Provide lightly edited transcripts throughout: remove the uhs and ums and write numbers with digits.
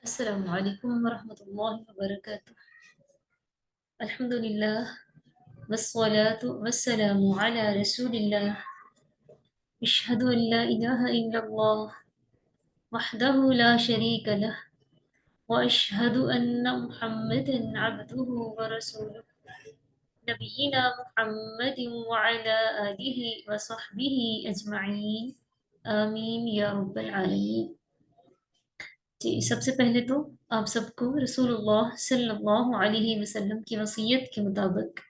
السلام علیکم ورحمۃ اللہ وبرکاتہ۔ الحمد للہ والصلاة والسلام علی رسول اللہ، اشہد ان لا الہ الا اللہ وحدہ لا شریک لہ واشہد ان محمدا عبدہ ورسولہ، نبینا محمد وعلی آلہ وصحبہ اجمعین، آمین یا رب العالمین۔ جی، سب سے پہلے تو آپ سب کو رسول اللہ صلی اللہ علیہ وسلم کی وصیت کے مطابق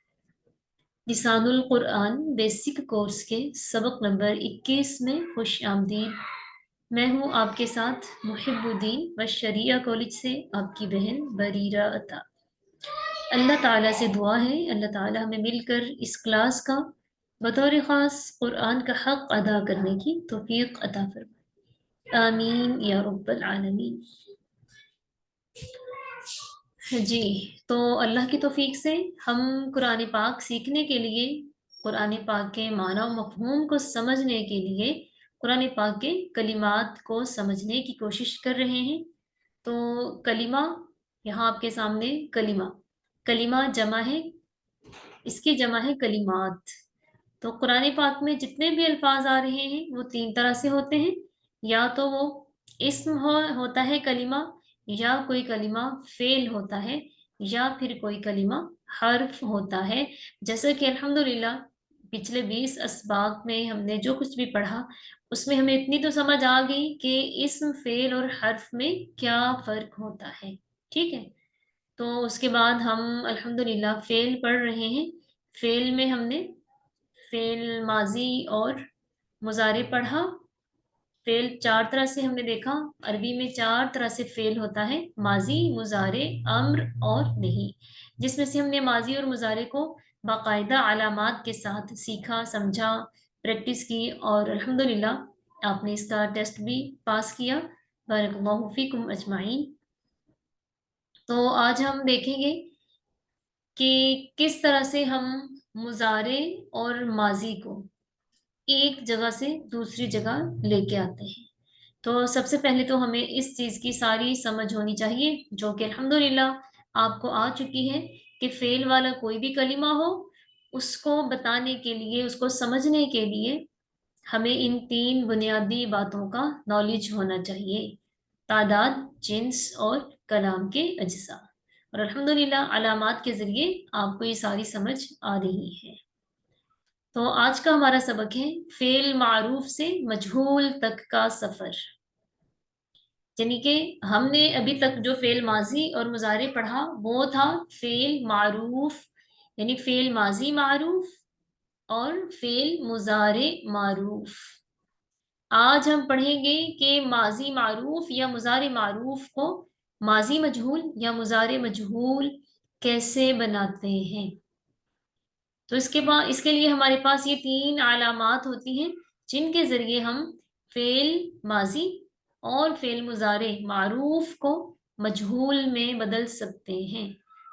لسان القرآن بیسک کورس کے سبق نمبر 21 میں خوش آمدید۔ میں ہوں آپ کے ساتھ محب الدین و شریعہ کالج سے آپ کی بہن بریرہ عطا۔ اللہ تعالیٰ سے دعا ہے اللہ تعالیٰ ہمیں مل کر اس کلاس کا بطور خاص قرآن کا حق ادا کرنے کی توفیق عطا فرمائے، آمین یا رب العالمین۔ جی، تو اللہ کی توفیق سے ہم قرآن پاک سیکھنے کے لیے، قرآن پاک کے معنی و مفہوم کو سمجھنے کے لیے قرآن پاک کے کلمات کو سمجھنے کی کوشش کر رہے ہیں۔ تو کلمہ، یہاں آپ کے سامنے کلمہ جمع ہے، اس کی جمع ہے کلمات۔ تو قرآن پاک میں جتنے بھی الفاظ آ رہے ہیں وہ 3 طرح سے ہوتے ہیں، یا تو وہ اسم ہوتا ہے کلمہ، یا کوئی کلمہ فعل ہوتا ہے، یا پھر کوئی کلمہ حرف ہوتا ہے۔ جیسا کہ الحمدللہ پچھلے 20 اسباق میں ہم نے جو کچھ بھی پڑھا اس میں ہمیں اتنی تو سمجھ آ گئی کہ اسم، فعل اور حرف میں کیا فرق ہوتا ہے، ٹھیک ہے۔ تو اس کے بعد ہم الحمدللہ فعل پڑھ رہے ہیں۔ فعل میں ہم نے فعل ماضی اور مضارع پڑھا۔ فعل 4 طرح سے ہم نے دیکھا، عربی میں 4 طرح سے فعل ہوتا ہے، ماضی، مضارع، امر اور نہیں، جس میں سے ہم نے ماضی اور مضارع کو باقاعدہ علامات کے ساتھ سیکھا، سمجھا، پریکٹس کی، اور الحمدللہ آپ نے اس کا ٹیسٹ بھی پاس کیا، بارک اللہ فیکم اجمعین۔ تو آج ہم دیکھیں گے کہ کس طرح سے ہم مضارع اور ماضی کو ایک جگہ سے دوسری جگہ لے کے آتے ہیں۔ تو سب سے پہلے تو ہمیں اس چیز کی ساری سمجھ ہونی چاہیے، جو کہ الحمدللہ آپ کو آ چکی ہے، کہ فعل والا کوئی بھی کلمہ ہو، اس کو بتانے کے لیے، اس کو سمجھنے کے لیے ہمیں ان 3 بنیادی باتوں کا نالج ہونا چاہیے: تعداد، جنس اور کلام کے اجزاء۔ اور الحمدللہ علامات کے ذریعے آپ کو یہ ساری سمجھ آ رہی ہے۔ تو آج کا ہمارا سبق ہے فعل معروف سے مجہول تک کا سفر۔ یعنی کہ ہم نے ابھی تک جو فعل ماضی اور مضارع پڑھا وہ تھا فعل معروف، یعنی فعل ماضی معروف اور فعل مضارع معروف۔ آج ہم پڑھیں گے کہ ماضی معروف یا مضارع معروف کو ماضی مجہول یا مضارع مجہول کیسے بناتے ہیں۔ تو اس کے لیے ہمارے پاس یہ 3 علامات ہوتی ہیں جن کے ذریعے ہم فعل ماضی اور فعل مضارع معروف کو مجہول میں بدل سکتے ہیں۔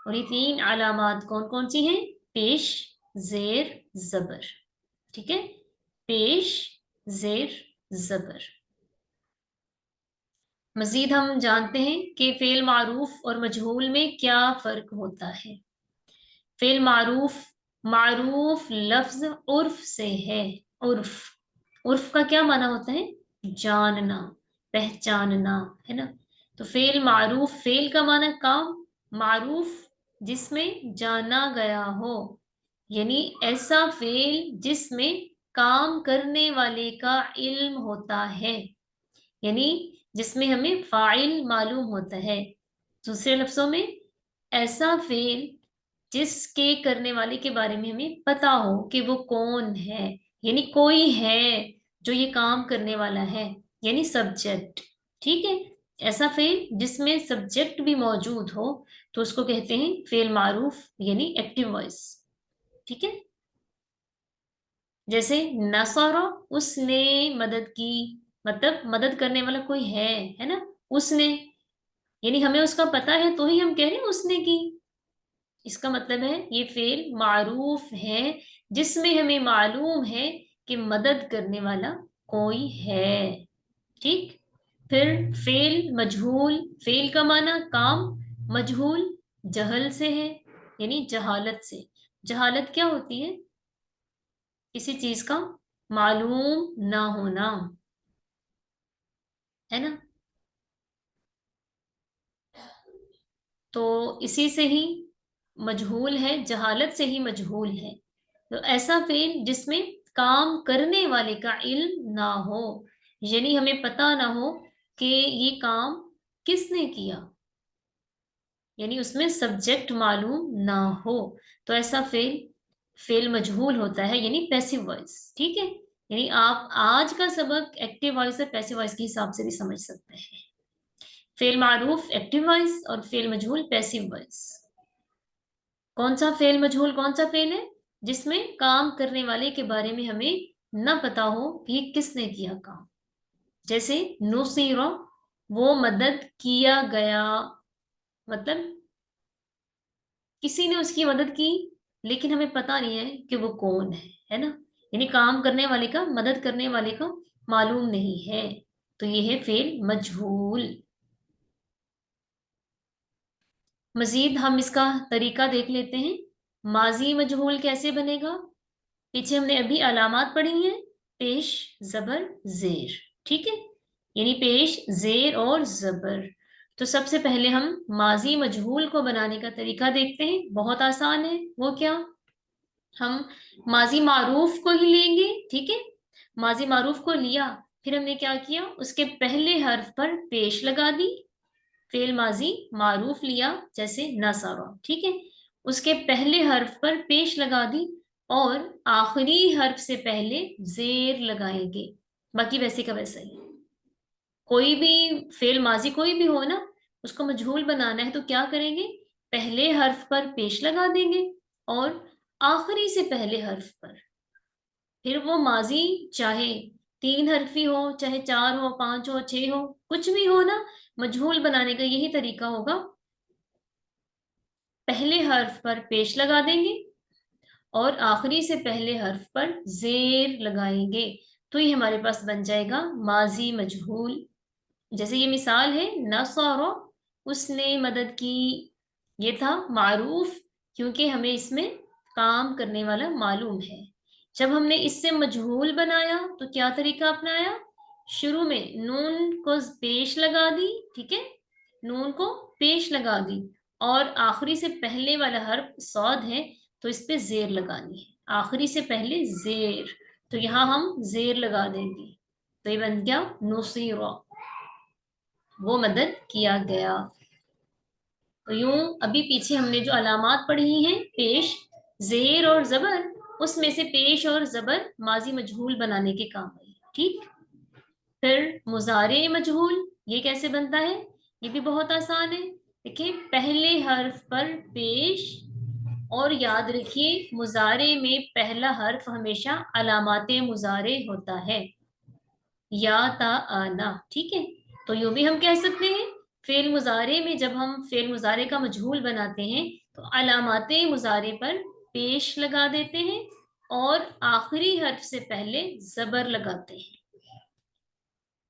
اور یہ 3 علامات کون کون سی ہیں؟ پیش، زیر، زبر، ٹھیک ہے، پیش، زیر، زبر۔ مزید ہم جانتے ہیں کہ فعل معروف اور مجہول میں کیا فرق ہوتا ہے۔ فعل معروف لفظ عرف سے ہے۔ عرف کا کیا معنی ہوتا ہے؟ جاننا، پہچاننا، ہے نا۔ تو فعل معروف، فعل کا معنی کام، معروف جس میں جانا گیا ہو، یعنی ایسا فعل جس میں کام کرنے والے کا علم ہوتا ہے، یعنی جس میں ہمیں فاعل معلوم ہوتا ہے۔ دوسرے لفظوں میں ایسا فعل جس کے کرنے والے کے بارے میں ہمیں پتا ہو کہ وہ کون ہے، یعنی کوئی ہے جو یہ کام کرنے والا ہے، یعنی سبجیکٹ، ٹھیک ہے۔ ایسا فعل جس میں سبجیکٹ بھی موجود ہو تو اس کو کہتے ہیں فعل معروف، یعنی ایکٹیو وائس، ٹھیک ہے۔ جیسے نصر، اس نے مدد کی، مطلب مدد کرنے والا کوئی ہے نا، اس نے، یعنی ہمیں اس کا پتا ہے تو ہی ہم کہہ رہے ہیں اس نے کی۔ اس کا مطلب ہے یہ فعل معروف ہے جس میں ہمیں معلوم ہے کہ مدد کرنے والا کوئی ہے، ٹھیک۔ फिर फेल मजहूल, फेल का माना काम, मजहूल जहल से है यानी जहालत से। जहालत क्या होती है? किसी चीज का मालूम ना होना, है ना। तो इसी से ही मजहूल है, जहालत से ही मजहूल है। तो ऐसा फेल जिसमें काम करने वाले का इल्म ना हो, यानी हमें पता ना हो कि ये काम किसने किया, यानी उसमें सब्जेक्ट मालूम ना हो, तो ऐसा फेल फेल मजहूल होता है, यानी पैसिव वॉइस। ठीक है, यानी आप आज का सबक एक्टिव वॉइस और पैसिव वॉइस के हिसाब से भी समझ सकते हैं। फेल मारूफ एक्टिव वॉइस और फेल मजहूल पैसिव वॉइस। कौन सा फेल मजहूल कौन सा फेल है? जिसमें काम करने वाले के बारे में हमें न पता हो कि किसने किया काम। जैसे नुसीरा, वो मदद किया गया, मतलब किसी ने उसकी मदद की, लेकिन हमें पता नहीं है कि वो कौन है ना। यानी काम करने वाले का, मदद करने वाले का मालूम नहीं है, तो ये है फेल मजहूल। मजीद हम इसका तरीका देख लेते हैं। माजी मजहूल कैसे बनेगा? पीछे हमने अभी अलामात पढ़ी हैं, पेश जबर जेर। ठीक है, यानी पेश जेर और जबर। तो सबसे पहले हम माजी मजहूल को बनाने का तरीका देखते हैं, बहुत आसान है। वो क्या? हम माजी मारूफ को ही लेंगे। ठीक है, माजी मारूफ को लिया, फिर हमने क्या किया, उसके पहले हर्फ पर पेश लगा दी। फेल माजी मारूफ लिया, जैसे नसरा। ठीक है, उसके पहले हर्फ पर पेश लगा दी और आखिरी हर्फ से पहले जेर लगाएंगे। बाकी वैसे का वैसा ही। कोई भी फेल माजी कोई भी हो ना, उसको मजहूल बनाना है तो क्या करेंगे? पहले हर्फ पर पेश लगा देंगे और आखिरी से पहले हर्फ पर। फिर वो माजी चाहे 3 हर्फी हो, चाहे 4 हो, 5 हो, 6 हो, कुछ भी हो ना, मजहूल बनाने का यही तरीका होगा। पहले हर्फ पर पेश लगा देंगे और आखिरी से पहले हर्फ पर जेर लगाएंगे, तो ये हमारे पास बन जाएगा माजी मजहूल। जैसे ये मिसाल है, नसरो, उसने मदद की। ये था मारूफ, क्योंकि हमें इसमें काम करने वाला मालूम है। जब हमने इससे मजहूल बनाया तो क्या तरीका अपनाया? शुरू में नून को पेश लगा दी। ठीक है, नून को पेश लगा दी और आखिरी से पहले वाला हर्फ सौद है, तो इस पे जेर लगानी है, आखिरी से पहले जेर। तो यहां हम जेर लगा देंगे, तो ये बन गया नुसीरा, वो मदद किया गया। तो यूं अभी पीछे हमने जो अलामात पढ़ी हैं, पेश जेर और जबर, उसमें से पेश और जबर माजी मजहूल बनाने के काम आई। ठीक, फिर मुजारे मजहूल, ये कैसे बनता है? ये भी बहुत आसान है। देखिए, पहले हर्फ पर पेश, और याद रखिए मुजारे में पहला हर्फ हमेशा अलामाते मुजारे होता है, या ता आना। ठीक है, तो यूं भी हम कह सकते हैं, फेल मुजारे में जब हम फेल मुजारे का मजहूल बनाते हैं तो अलामाते मुजारे पर पेश लगा देते हैं और आखिरी हर्फ से पहले जबर लगाते हैं,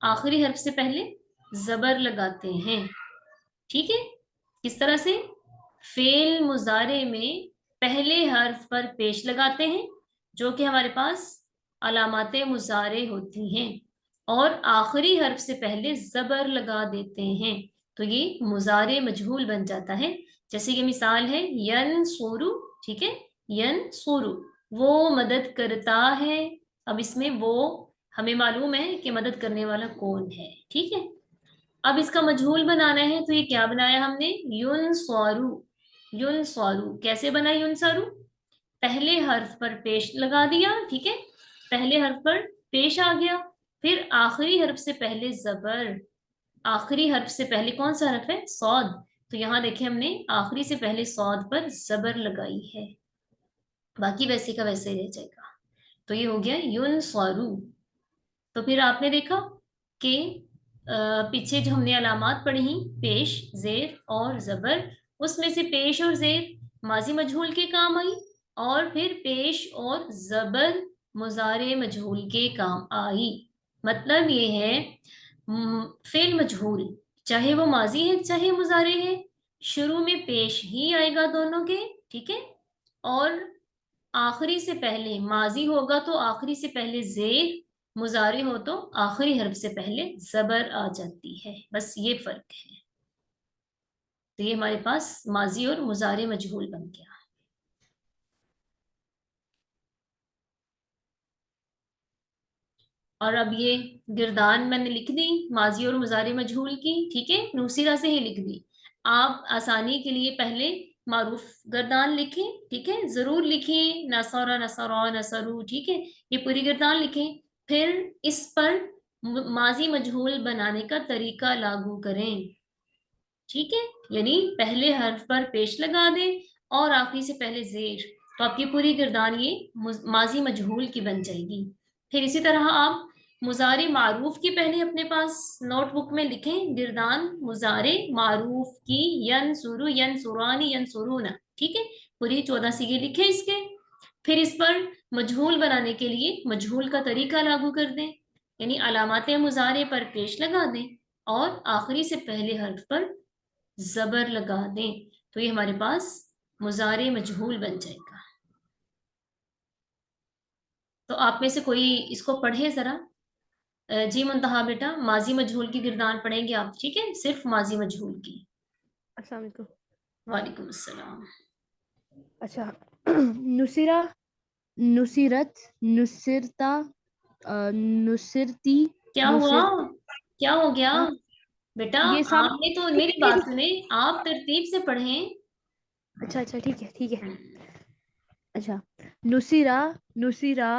आखिरी हर्फ से पहले जबर लगाते हैं। ठीक है, किस तरह से? फेल मुजारे में पहले हर्फ पर पेश लगाते हैं, जो कि हमारे पास अलामाते मुजारे होती हैं, और आखिरी हर्फ से पहले जबर लगा देते हैं, तो ये मुजारे मजहूल बन जाता है। जैसे ये मिसाल है, यन सोरू। ठीक है, यन सोरू, वो मदद करता है। अब इसमें वो हमें मालूम है कि मदद करने वाला कौन है। ठीक है, अब इसका मजहूल बनाना है, तो ये क्या बनाया हमने? युन स्वारू। युन स्वारू कैसे बना? युन स्वारू, पहले हर्फ पर पेश लगा दिया। ठीक है, पहले हर्फ पर पेश आ गया, फिर आखिरी हर्फ से पहले जबर। आखिरी हर्फ से पहले कौन सा हर्फ है? सौद। तो यहां देखिए, हमने आखिरी से पहले सौद पर जबर लगाई है, बाकी वैसे का वैसे ही रह जाएगा। तो ये हो गया युन स्वारू। तो फिर आपने देखा कि पीछे जो हमने अलामात पढ़ी, पेश जेर और जबर, उसमें से पेश और जेर माजी मजहूल के काम आई, और फिर पेश और जबर मुजारे मजहूल के काम आई। मतलब ये है, फेल मजहूल, चाहे वो माजी है चाहे मुजारे है, शुरू में पेश ही आएगा दोनों के, ठीक है। और आखिरी से पहले माजी होगा तो आखिरी से पहले जेर, मुजारे हो तो आखिरी हर्फ से पहले जबर आ जाती है, बस ये फर्क है। तो ये हमारे पास माजी और मुजारे मजहूल बन गया। और अब ये गिरदान मैंने लिख दी माजी और मुजारे मजहूल की, ठीक है, नूसीरा से ही लिख दी। आप आसानी के लिए पहले मारूफ गिरदान लिखें, ठीक है, जरूर लिखें, नसरा नसरा नसरू, ठीक है, ये पूरी गिरदान लिखें। फिर इस पर माजी मजहूल बनाने का तरीका लागू करें, ठीक है, यानी पहले हर्फ पर पेश लगा दें और आखिरी से पहले जेर, तो आपकी पूरी गिरदान ये माजी मजहूल की बन जाएगी। फिर इसी तरह आप मुजारे मारूफ की पहले अपने पास नोटबुक में लिखें गिरदान मुजारे मारूफ की, यन सुरु यन सुरानी यन सुरूना, ठीक है, पूरी 14 सीगे लिखे इसके। फिर इस पर मजहूल बनाने के लिए मजहूल का तरीका लागू कर दें, यानी अलामात मुजारे पर पेश लगा दें और आखिरी से पहले हर्फ पर जबर लगा दें, तो ये हमारे पास मुजारे मजहूल बन जाएगा। तो आप में से कोई इसको पढ़े जरा। जी मुंतहा बेटा, माजी मजहूल की गिरदान पढ़ेंगे आप, ठीक है, सिर्फ माजी मजहूल की। अस्सलाम वालेकुम। वालेकुम अस्सलाम। अच्छा नुसिरा, नुसिरत, नुसिरता, नुसिरती, क्या हुआ, नुसिर। क्या हो गया हाँ, बेटा, ये सब आपने तो मेरी बात सुने, आप तरतीब से पढ़ें। अच्छा अच्छा, ठीक है ठीक है। हम्म, अच्छा, नुसिरा, नुसिरा,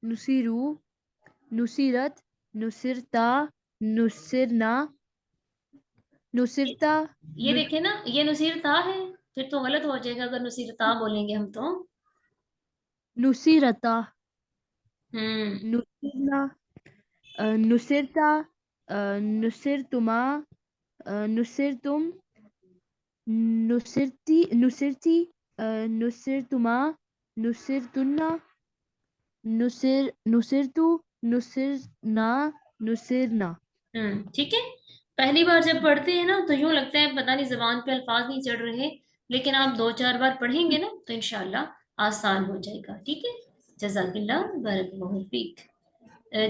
नुसिरू, नुसिरत, नुसिरता, नुसिरना, ये नुसिरता, ये देखे ना, ये नुसीरता है, फिर तो गलत हो जाएगा अगर नुसीरता बोलेंगे हम तो। नुसिरता, हम्म। नुसिरना, नुसिरता, नुसिरतुमा, नुसिरतुम, नुसिरती, नुसिरती, नुसिरतुमा, नुसिरतुन्ना, नुसिरतु, नुसिरना, नुसिरना। ठीक है। पहली बार जब पढ़ते हैं ना तो यूं लगता है पता नहीं जबान पे अल्फाज नहीं चढ़ रहे, लेकिन आप 2-4 बार पढ़ेंगे ना तो इंशाल्लाह आसान हो जाएगा, ठीक है। जजाकिल्लाह, बारकल्लाहु फीक।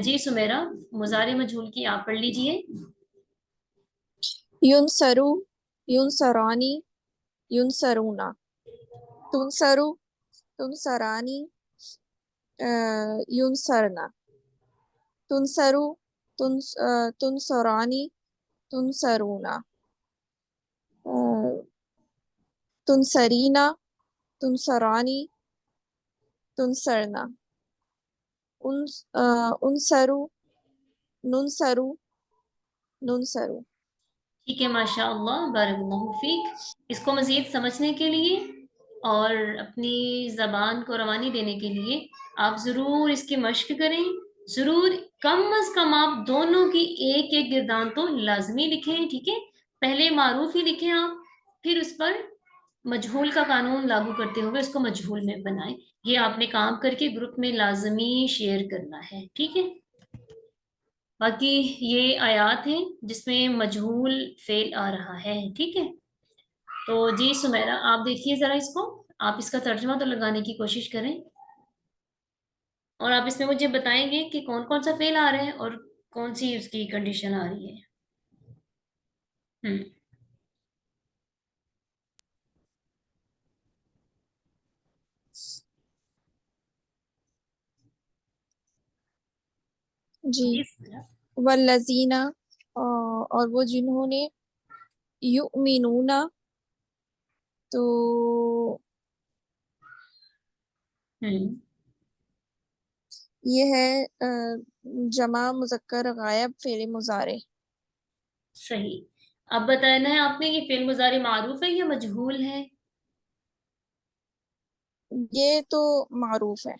जी सुमेरा, मुजारे मजहूल की आप पढ़ लीजिए। युनसरु, युनसरानी, युनसरूना, तुनसरु, तुनसरानी, युनसरना, तुनसरु, तुनसरानी, तुनसरूना, तुनसरीना, तुनसरानी, तुनसरना, उनसरु, नुनसरु, नुनसरु। ठीक है, माशाअल्लाह, बारकल्लाहु फीक। इसको मजीद समझने के लिए और अपनी जबान को रवानी देने के लिए आप जरूर इसकी मश्क करें, जरूर कम अज कम आप दोनों की एक एक गिरदान तो लाजमी लिखें, ठीक है। पहले मारूफ ही लिखें आप, फिर उस पर मजहूल का कानून लागू करते हुए उसको मजहूल में बनाएं। ये आपने काम करके ग्रुप में लाजमी शेयर करना है, ठीक है। बाकी ये आयात हैं जिसमें मजहूल फेल आ रहा है, ठीक है। तो जी सुमेरा, आप देखिए जरा इसको, आप इसका तर्जुमा तो लगाने की कोशिश करें और आप इसमें मुझे बताएंगे कि कौन कौन सा फेल आ रहा है और कौन सी उसकी कंडीशन आ रही है। हम्म। जी, जी सुमेरा। वल्लजीना, और वो जिन्होंने, युमिनूना, तो हम्म। ये है जमा मुजक्कर गायब फेले मुजारे। सही। अब बताना है आपने ये फेल मुजारे मारूफ है या मजहूल है। ये तो मारूफ है,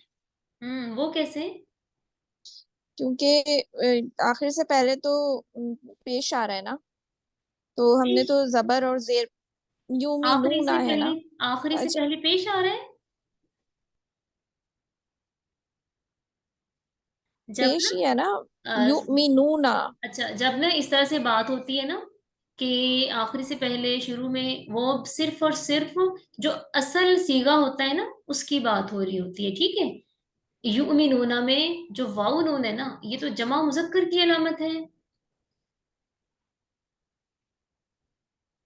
वो कैसे। क्योंकि आखिर से पहले तो पेश आ रहा है ना, तो हमने तो जबर और जेर, आखिरी युमिनूना से है पहले, ना। आखिरी से अच्छा, पहले पेश आ रहा है जब पेश ना, ही है ना। युमिनूना। अच्छा, जब ना इस तरह से बात होती है ना कि आखिरी से पहले शुरू में, वो सिर्फ और सिर्फ जो असल सीगा होता है ना उसकी बात हो रही होती है, ठीक है। युमिनूना में जो वाउ नून है ना, ये तो जमा मुजक्कर की अलामत है,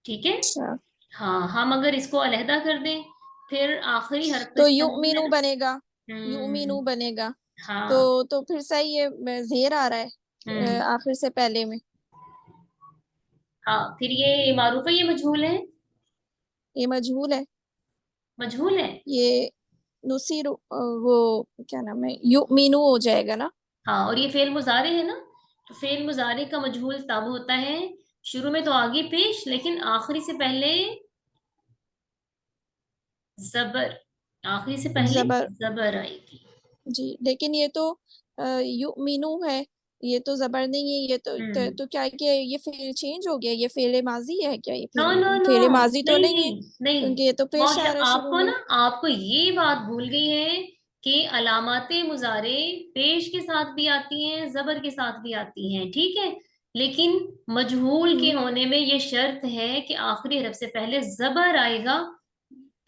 ठीक है। अच्छा, हाँ, हम अगर इसको अलहदा कर दें, फिर आखिरी हरफ तो तो इसका नून है युमिनू ना। बनेगा, युमिनू हम्म। बनेगा। तो हाँ। फिर सही है, जेर आ रहा है हम्म। आखिर से पहले में। हाँ, फिर ये मारूफ है, ये मजहूल है। ये मजहूल है। मजहूल है। ये नुसीर वो क्या नाम है, युमिनू हो जाएगा ना। हाँ, और ये फेल मुजारे है ना, तो फेल मुजारे का मजहूल तब होता है, शुरू में तो आगे पेश, लेकिन आखिरी से पहले जबर, आखिरी से पहले जबर। जबर आएगी। जी, लेकिन ये तो युमिनू है, ये तो जबर नहीं है, ये हम्म। तो क्या है कि ये फेल चेंज हो गया, ये फेल माजी है क्या, ये no no fail no, fail माजी तो नहीं नहीं है, नहीं नहीं। क्योंकि ये तो पेश मौश, आ रहा है शुरू आपको में। ना, आपको ये बात भूल गई है कि अलामाते मुजारे पेश के साथ भी आती हैं, जबर के साथ भी आती हैं, ठीक है। लेकिन मजहूल के हम्म। होने में ये शर्त है कि आखिरी हरफ से पहले जबर आएगा,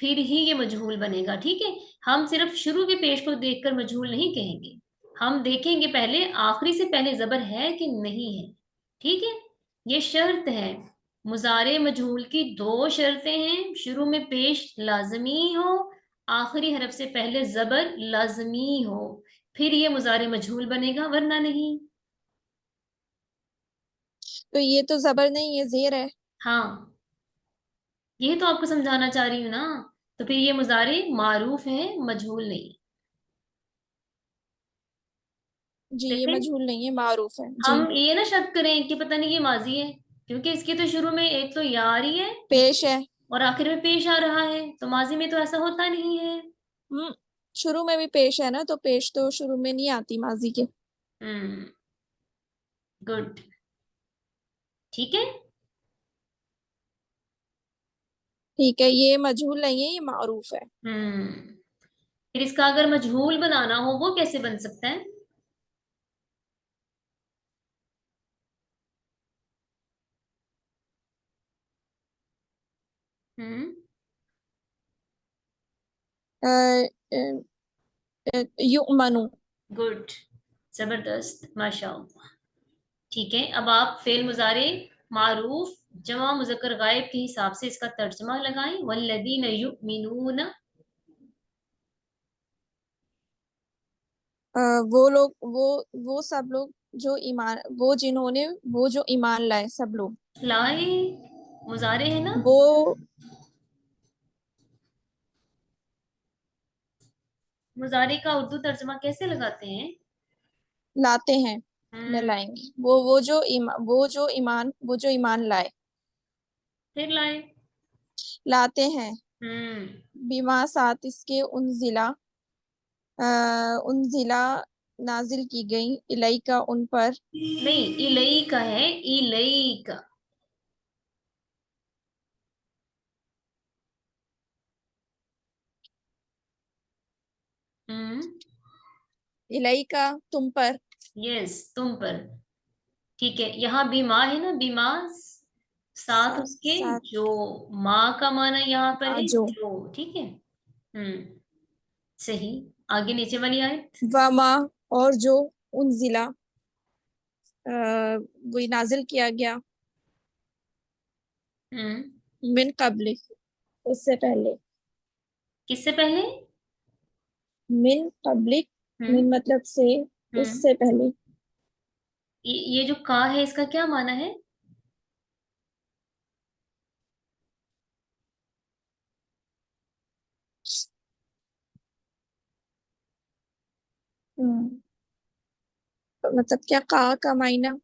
फिर ही ये मजहूल बनेगा, ठीक है। हम सिर्फ शुरू के पेश को देखकर मजहूल नहीं कहेंगे, हम देखेंगे पहले आखिरी से पहले जबर है कि नहीं है, ठीक है। ये शर्त है। मुजारे मजहूल की दो शर्तें हैं, शुरू में पेश लाजमी हो, आखिरी हरफ से पहले जबर लाजमी हो, फिर ये मुजारे मजहूल बनेगा, वरना नहीं। तो ये तो जबर नहीं है, जेर है। हाँ, ये तो आपको समझाना चाह रही हूँ ना। तो फिर ये मुजारे मारूफ है, मजहूल नहीं। जी, ये देखते, मजहूल नहीं है, मारूफ है जी। हम ये ना शक करें कि पता नहीं ये माजी है, क्योंकि इसके तो शुरू में एक तो या आ रही है, पेश है। और आखिर में पेश आ रहा है, तो माजी में तो ऐसा होता नहीं है। हम्म, शुरू में भी पेश है ना, तो पेश तो शुरू में नहीं आती माजी के। हम्म। गुड। ठीक है। ठीक है, ये मजहूल नहीं है, ये मारूफ है। फिर इसका अगर मजहूल बनाना हो, वो कैसे बन सकता है? हम्म। युमनु। गुड, जबरदस्त, माशाअल्लाह। ठीक है, अब आप फेल मुजारे मारूफ जमा मुजक्कर गायब के हिसाब से इसका तर्जमा लगाएं। वल्लदीन युमिनून। वो लोग, वो सब लोग जो ईमान, वो जिन्होंने, वो जो ईमान लाए सब लोग। लाए मुजारे है ना। वो मुजारे का उर्दू तर्जमा कैसे लगाते हैं? लाते हैं या हम्म। लाएंगे, वो जो ईमान लाए, फिर लाए। लाते हैं। हम्म। बिमा साथ इसके उन जिला नाजिल की गई, इलाई का उन पर। नहीं, इलई का है, इलई का। हम्म। इलाई का तुम पर। यस, तुम पर। ठीक है, यहाँ बीमा है ना, बीमा साथ उसके साथ जो, माँ का माना यहाँ पर है जो, जो, ठीक है। हम्म। सही। आगे नीचे वाली आयत। वमा, और जो, उन जिला वही नाजिल किया गया, हम्म। मिन कबल, उससे पहले। किससे पहले? मिन कबलिक, हम्म। मिन मतलब से, हम्म। उससे पहले। ये जो का है, इसका क्या माना है? हम्म, तो मतलब क्या, का मायना।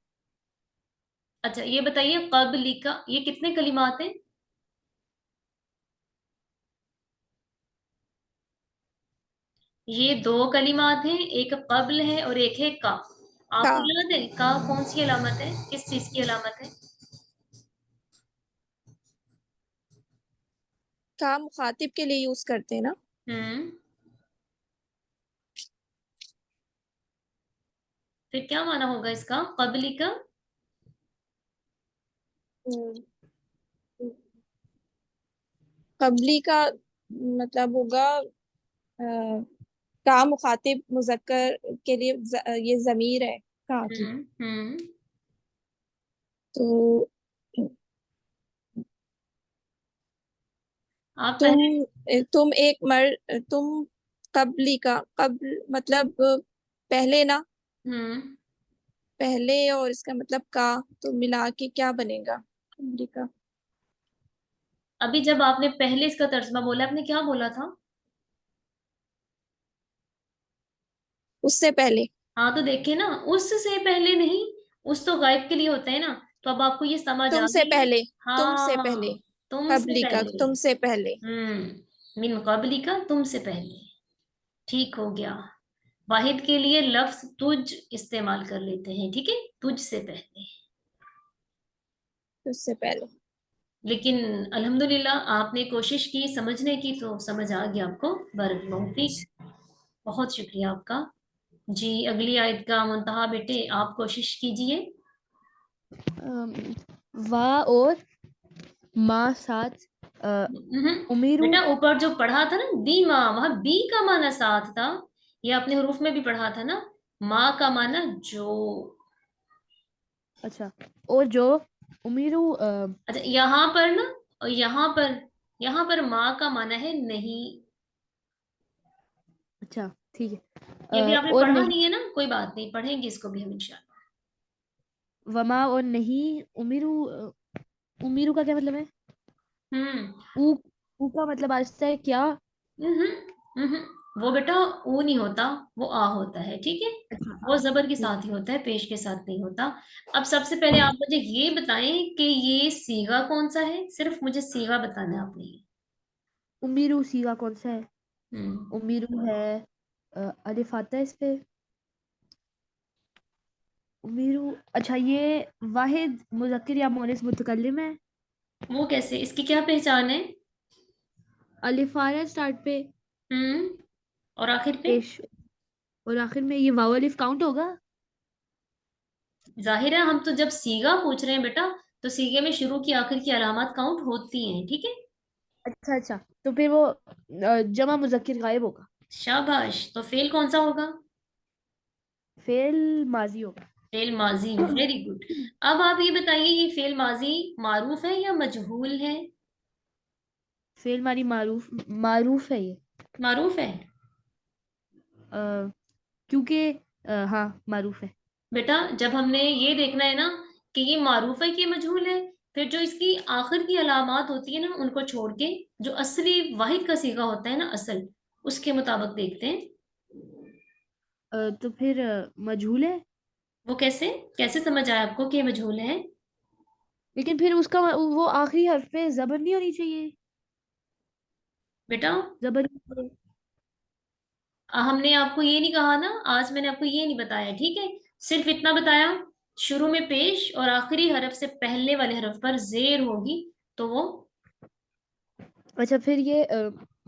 अच्छा, ये बताइए, कबली का ये कितने कलिमात हैं? ये दो कलिमात हैं, एक कब्ल है और एक है का। का आपको याद है का कौन सी अलामत है, किस चीज की अलामत है? का मुखातिब के लिए यूज करते हैं ना। हम्म। फिर क्या माना होगा इसका, क़ब्ली का? कबली का मतलब होगा का मुखातिब मुजक्कर के लिए ये जमीर है का की। हम्म। तो आप तुम पहले। तुम एक तुम कबली का कब्ल मतलब पहले ना, हम्म। पहले और इसका मतलब का, तो मिला के क्या बनेगा कबली का? अभी जब आपने पहले इसका तर्जमा बोला, आपने क्या बोला था? उससे पहले। हाँ, तो देखे ना, उससे पहले नहीं, उस तो गायब के लिए होता है ना। तो अब आपको ये समझ आ तुमसे गई है। पहले, तुमसे पहले, हाँ, तुमसे कबली का पहले। तुमसे पहले। मिन क़ब्ली का, तुमसे पहले। ठीक हो गया। वाहिद के लिए लफ्ज तुझ इस्तेमाल कर लेते हैं, ठीक है, तुझ से पहले। उससे पहले। लेकिन अल्हम्दुलिल्लाह आपने कोशिश की समझने की, तो समझ आ गया आपको। बारकल्लाहु फीक। बहुत शुक्रिया आपका। जी, अगली आयत का मुंतहा बेटे आप कोशिश कीजिए। वा और माँ साथ हम्म, उमीरू। बेटा ऊपर जो पढ़ा था ना बी माँ, वहां बी का माना साथ था। ये आपने हरूफ में भी पढ़ा था ना, माँ का माना जो। अच्छा, और जो उमीरू अच्छा, यहाँ पर ना, और यहाँ पर माँ का माना है नहीं। अच्छा ठीक है। ये भी आपने और पढ़ा नहीं, नहीं है ना, कोई बात नहीं, पढ़ेंगे इसको भी हम इंशाल्लाह। वमा और नहीं उमीरू। उमीरू का क्या मतलब है? हम्म। ऊ, ऊ का मतलब आता है क्या? हम्म। वो बेटा ऊ नहीं होता, वो आ होता है, ठीक है। अच्छा वो जबर के ठीक साथ ही है। होता है, पेश के साथ नहीं होता। अब सबसे पहले आप मुझे ये बताएं कि ये सीगा कौन सा है, सिर्फ मुझे सीगा बताना है आपने ये। उमीरू सीगा कौन सा है? हम्म। उमीरू है अलिफ आता है इस पे। उमीरू, अच्छा ये वाहिद मुज़क्कर या मुअन्नस मुतकल्लिम है। वो कैसे, इसकी क्या पहचान है? अलिफ आ रहा है स्टार्ट पे, हम्म। और आखिर पे? पेश, और आखिर में ये वाव अलिफ काउंट होगा। जाहिर है, हम तो जब सीगा पूछ रहे हैं बेटा, तो सीगे में शुरू की आखिर की अलामत काउंट होती हैं, ठीक है। अच्छा अच्छा, तो फिर वो जमा मुज़क्किर गायब होगा। शाबाश, तो फेल कौन सा होगा? फेल माजी होगा। फेल माजी, वेरी गुड। अब आप ये बताइए, ये फेल माजी मारूफ है या मजहूल है? फेल मारी मारूफ, मारूफ है ये। मारूफ है। अ, क्योंकि हाँ मारूफ है। बेटा जब हमने ये देखना है ना कि ये मारूफ है कि मजहूल है, फिर जो इसकी आखिर की अलामात होती है ना, उनको छोड़ के जो असली वाहिद का सीगा होता है ना, असल, उसके मुताबिक देखते हैं। तो फिर मजहूल है। वो कैसे, कैसे समझ आया आपको कि ये मजहूल है? लेकिन फिर उसका वो आखिरी हर्फ पे जबर नहीं होनी चाहिए। बेटा जबर नहीं होनी हमने आपको ये नहीं कहा ना, आज मैंने आपको ये नहीं बताया, ठीक है। सिर्फ इतना बताया, शुरू में पेश और आखिरी हरफ से पहले वाले हरफ पर जेर होगी, तो वो। अच्छा फिर ये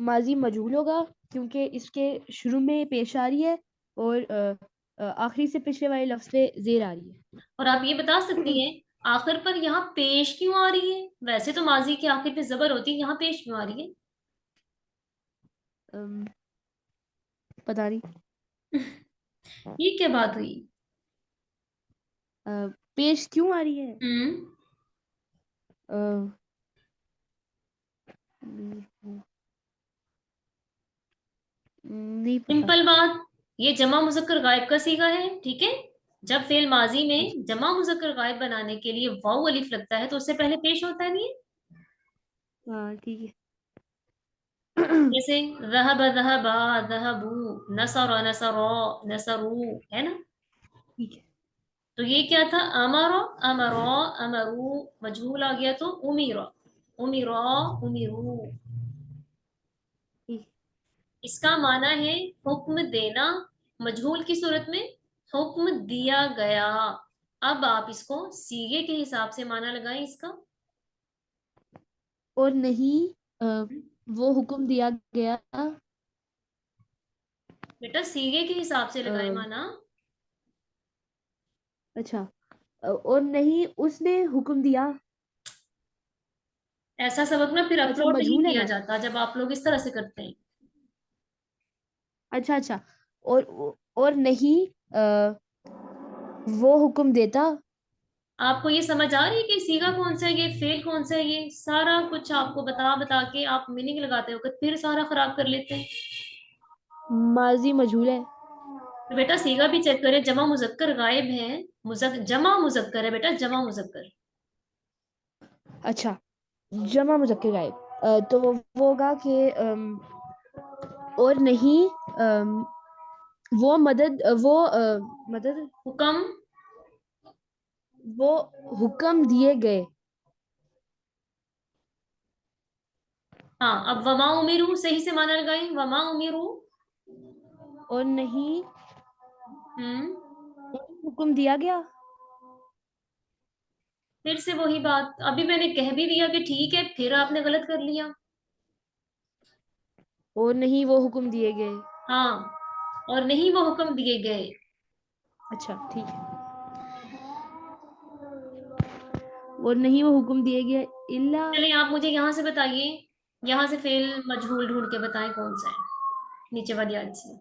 माजी मजहूल होगा क्योंकि इसके शुरू में पेश आ रही है और आखिरी से पिछले वाले लफ्ज पे जेर आ रही और आप ये बता है। सकती हैं आखिर पर यहाँ पेश क्यों आ रही है? वैसे तो माजी की आखिर पे जबर होती है, यहाँ पेश क्यों आ रही है? अम, पता नहीं। ये क्या बात हुई? अ, पेश क्यों आ रही है? हम्म। अ, नहीं पता। सिंपल बात, ये जमा मुजक्कर गायब का सीगा है, ठीक है। जब फेल माजी में जमा मुजक्कर गायब बनाने के लिए वाउ अलिफ लगता है, तो उससे पहले पेश होता है नहीं। हाँ ठीक है। जैसे ज़हब ज़हबा ज़हबू, नसर नसरो नसरू, है ना। ठीक है। तो ये क्या था, अमरो अमरो अमरू, मजहूल आ गया तो उमीरा उमीरा उमीरू। ठीक। इसका माना है हुक्म देना, मजहूल की सूरत में हुक्म दिया गया। अब आप इसको सीगे के हिसाब से माना लगाएं इसका। और नहीं वो हुक्म दिया गया। बेटा सीगे के हिसाब से लगाए अ, माना। اچھا اور نہیں اس نے حکم دیا. ایسا سبق نا پھر اچھا اپلوڈ نہیں مجہول ہے کیا نا. جاتا جب آپ لوگ اس طرح سے کرتے ہیں. اچھا اچھا اور نہیں وہ حکم دیتا. آپ کو یہ سمجھ آ رہی ہے کہ سیگا کون سا ہے، یہ فعل کون سا ہے، یہ سارا کچھ آپ کو بتا بتا کے آپ میننگ لگاتے وقت پھر سارا خراب کر لیتے ہیں. ماضی مجہول ہے. تو بیٹا سیگا بھی چیک کرے، جمع مذکر غائب ہے، جمع مذکر ہے بیٹا، جمع مذکر. اچھا جمع مذکر غائب. تو وہ ہوگا کہ اور نہیں وہ مدد حکم. وہ حکم دیے گئے. ہاں اب وما امیرو صحیح سے مانا لگائیں، وما امیرو. اور نہیں ہم حکم دیا گیا. پھر سے وہی بات، ابھی میں نے کہہ بھی دیا کہ ٹھیک ہے، پھر آپ نے غلط کر لیا. اور نہیں وہ حکم دیے گئے. ہاں اور نہیں وہ حکم دیے گئے. اچھا ٹھیک ہے. اور نہیں وہ حکم دیے گئے اللہ. چلیں آپ مجھے یہاں سے بتائیے، یہاں سے فعل مجہول ڈھونڈ کے بتائیں کون سا ہے نیچے والی آیت سے.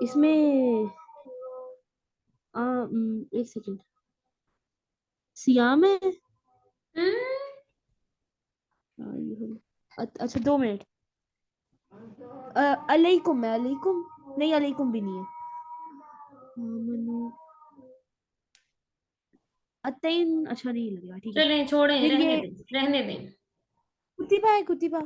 اس میں ایک سیکنڈ. سیام ہے. اچھا 2 منٹ. علیکم ہے، علیکم نہیں، علیکم بھی نہیں ہے. اچھا نہیں لگے گا، ٹھیک ہے. چلیں چھوڑیں، پھر رہنے یہ دیں رہنے دیں. کتبہ ہے، کتبہ.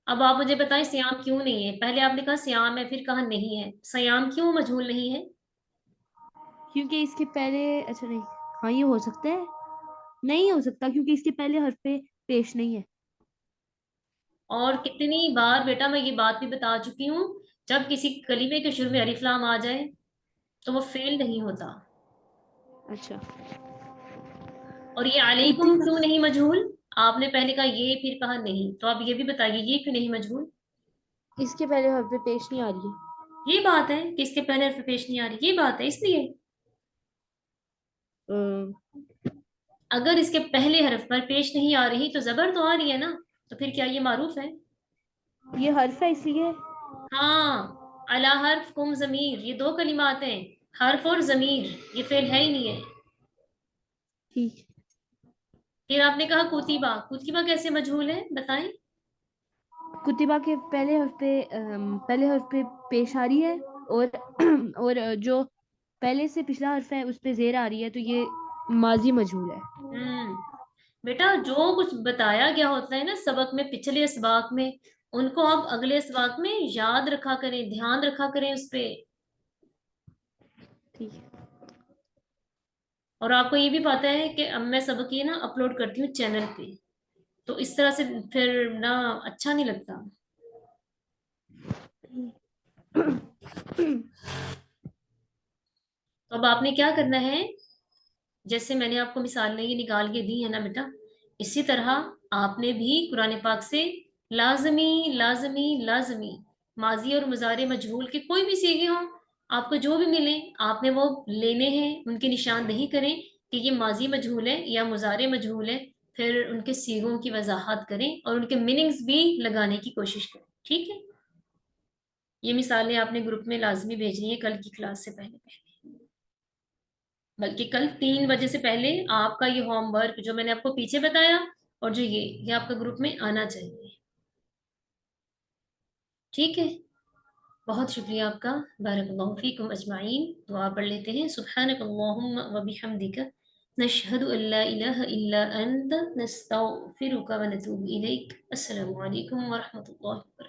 اب آپ مجھے بتائیں سیام کیوں نہیں ہے؟ پہلے آپ نے کہا سیام ہے، پھر کہا نہیں ہے. سیام کیوں مجہول نہیں ہے؟ کیونکہ اس کے پہلے اچھا نہیں، ہاں یہ ہو سکتا ہے، نہیں ہو سکتا کیونکہ اس کے پہلے حرف پہ پیش نہیں ہے. اور کتنی بار بیٹا میں یہ بات بھی بتا چکی ہوں، جب کسی کلمے کے شروع میں الف لام آ جائے تو وہ فعل نہیں ہوتا. اچھا اور یہ علیکم کتب کیوں نہیں مجہول؟ آپ نے پہلے کہا یہ، پھر کہا نہیں، تو آپ یہ بھی بتائیے یہ کیوں نہیں مجہول؟ اس کے پہلے حرف پہ پیش نہیں آ رہی ہے. یہ بات ہے کہ اس کے پہلے حرف پیش نہیں آ رہی، یہ بات ہے اس لیے. اگر اس کے پہلے حرف پر پیش نہیں آ رہی تو زبر تو آ رہی ہے نا، تو پھر کیا یہ معروف ہے؟ یہ حرف ہے اس لیے. ہاں علی حرف کم ضمیر، یہ 2 کلمات ہیں، حرف اور ضمیر، یہ فعل ہے ہی نہیں ہے. ٹھیک. پھر آپ نے کہا کتیبہ، کتیبہ کیسے مجہول ہے بتائیں؟ کتبہ کے پہلے حرف پہ پیش آ رہی ہے، اور اور جو پہلے سے پچھلا حرف ہے اس پہ زیر آ رہی ہے، تو یہ ماضی مجہول ہے. بیٹا جو کچھ بتایا گیا ہوتا ہے نا سبق میں، پچھلے اسباق میں، ان کو آپ اگلے اسباق میں یاد رکھا کریں، دھیان رکھا کریں اس پہ. ٹھیک ہے. اور آپ کو یہ بھی پتا ہے کہ اب میں سبق یہ نا اپلوڈ کرتی ہوں چینل پہ، تو اس طرح سے پھر نا اچھا نہیں لگتا. تو اب آپ نے کیا کرنا ہے، جیسے میں نے آپ کو مثال نہیں نکال کے دی ہے نا بیٹا، اسی طرح آپ نے بھی قرآن پاک سے لازمی لازمی لازمی ماضی اور مضارع مجہول کے کوئی بھی صیغے ہوں، آپ کو جو بھی ملیں آپ نے وہ لینے ہیں، ان کی نشاندہی کریں کہ یہ ماضی مجہول ہے یا مضارع مجہول ہے، پھر ان کے صیغوں کی وضاحت کریں اور ان کے میننگز بھی لگانے کی کوشش کریں. ٹھیک ہے، یہ مثالیں آپ نے گروپ میں لازمی بھیجنی ہے کل کی کلاس سے پہلے، بلکہ کل 3 بجے سے پہلے آپ کا یہ ہوم ورک جو میں نے آپ کو پیچھے بتایا اور جو یہ آپ کا گروپ میں آنا چاہیے. ٹھیک ہے، بہت شکریہ آپ کا. بارک اللہ فیکم اجمعین. دعا پڑھ لیتے ہیں. سبحانک اللہم و بحمدک نشہد ان لا الہ الا انت نستغفرک و نتوب الیک. السلام علیکم ورحمۃ اللہ وبرکاتہ.